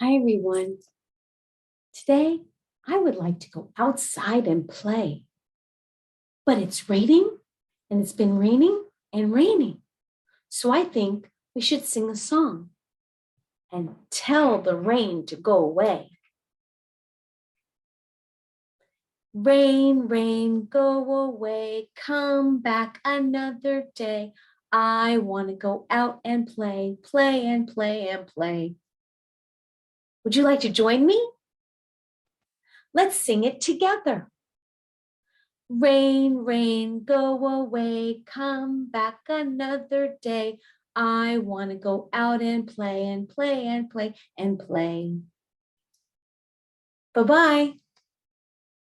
Hi, everyone. Today, I would like to go outside and play, but it's raining and it's been raining and raining. So I think we should sing a song and tell the rain to go away. Rain, rain, go away, come back another day. I want to go out and play, play and play and play. Would you like to join me? Let's sing it together. Rain, rain, go away, come back another day. I want to go out and play and play and play and play. Bye-bye.